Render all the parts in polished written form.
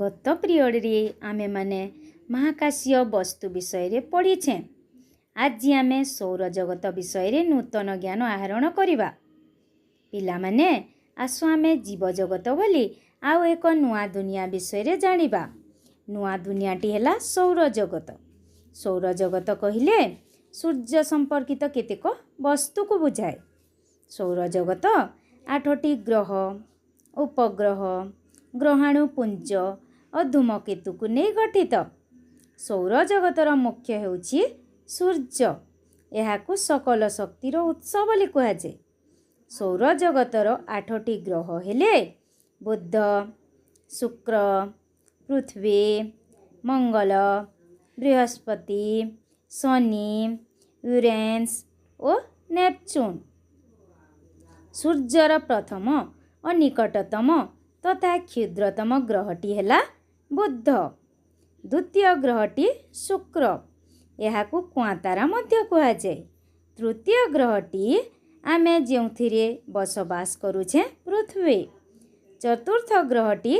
गत पीरियड रे आमे माने महाकाशीय वस्तु विषय रे पढ़ीछे। आज आमे सौर जगत विषय रे नूतन ज्ञान आहरण करिबा। पिला माने आसो आमे जीव जगत बोली आउ एक नुआ दुनिया विषय रे जानिबा। नुआ दुनियाटी हेला सौर जगत। सौर जगत कहिले सूर्य संपर्कित केतेक वस्तु को बुझाए। सौर जगत 8टी ग्रह, उपग्रह, ग्रहाणुपुंज और धूमकेतु को नहीं गठित। सौर जगतर मुख्य हेउछि सूर्य। एहाकु सकल शक्तिर उत्स बोली कुहाजे। सौर जगतर 8टी ग्रह हेले बुध, शुक्र, पृथ्वी, मंगल, बृहस्पति, शनि, यूरेन्स और नेपच्यून। सूर्यर प्रथम और निकटतम तथा क्षुद्रतम ग्रहटी हेला बुध। द्वितीय ग्रहटी शुक्र। एहाकु कुआतारा मध्य कुहाजे। तृतीय ग्रहटी आमे जेउथिरे बसवास करुछे पृथ्वी। चतुर्थ ग्रहटी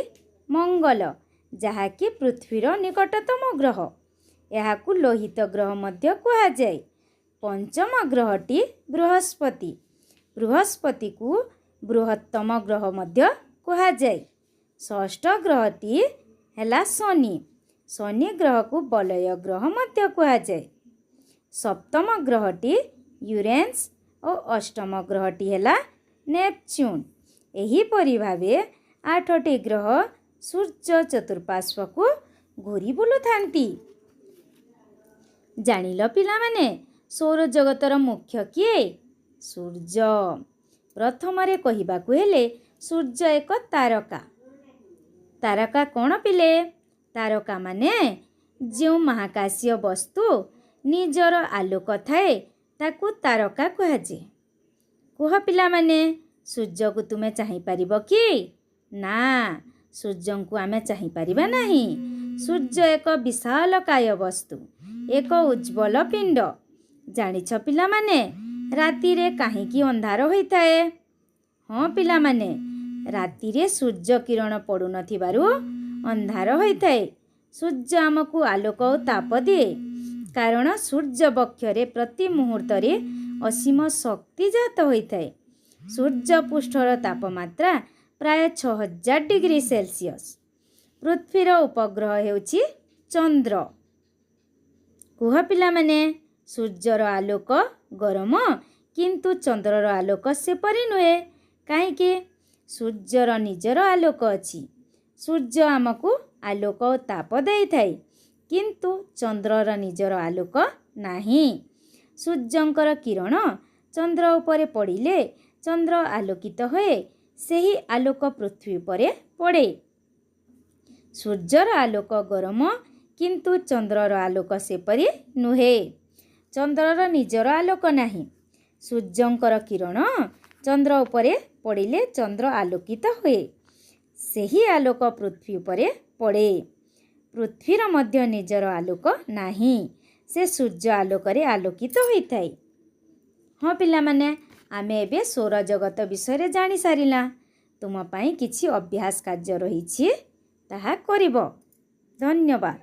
मंगल, जहाँकि पृथ्वीर निकटतम ग्रह। एहाकु लोहित ग्रह मध्य कुहाजाए। पंचम ग्रहटी बृहस्पति। बृहस्पति को बृहत्तम ग्रह मध्य कुहाजाए। षष्ठ ग्रहटी हेला शनि। शनि ग्रह को बलय ग्रह मध्य कुहाजाए। सप्तम ग्रहटी यूरेन्स और अष्टम ग्रहटी हेला नेपच्यून। एही परि भावे 8टी ग्रह सूर्य चतुर्पार्श्व को घूरी बुलु थांती। जानिल पिला माने सौर जगतर मुख्य किए? सूर्य। प्रथम रे कहिबाकु हेले सूर्य एक तारका। तारका कौन पिले? तारका माने जो महाकाशीय वस्तु निजर आलोक थाए ताकू तारका कुहाजे। कुह पिला माने सूर्य को तुमे चाहि पारिबो कि? ना, सूर्य को आमे चाहि पारिबा नाही। सूर्य एक विशालकाय वस्तु, एक उज्ज्वल पिंड। जानिछ पिला माने राति रे काहेकि अंधार होइथाए? हाँ पिला माने, राति रे सूर्य किरण पड़ु नथिबारु अंधार होइथाए। सूर्य आमको आलोक और ताप दिए, कारण सूर्य बक्षरे प्रति मुहूर्त रे असीम शक्ति जात होइथाए। सूर्य पृष्ठर तापमात्रा प्राय 6000 डिग्री सेल्सियस। पृथ्वीर उपग्रह हेउछि चंद्र। कुह पिला माने सूर्यर आलोक गरम, किंतु चंद्रर आलोक सेपरि नुहे। काहेकि सूर्यर निजर आलोक अछि। सूर्य आमको आलोक और ताप देइथाए, किंतु चंद्रर निजर आलोक नाही। सूर्यंकर किरण चंद्र उपरे पड़िले चंद्र आलोकित होए, सेही आलोक पृथ्वी उपरे पड़े। सूर्यर आलोक गरम, किंतु चंद्रर आलोक सेपरि नुहे। चंद्रर निजर आलोक नाही। सूर्यंकर किरण चंद्र उपरे पड़िले चंद्र आलोकित होए, सेही आलोक पृथ्वी उपरे पड़े। पृथ्वीर मध्य निजर आलोक नाही, से सूर्य आलोक रे आलोकित होइथाए। हाँ पिला माने, आमे एबे सौर जगत विषय रे जानि सारिला। तुम पाई किछि अभ्यास कार्य रहिछि, ताहा करिबो। धन्यवाद।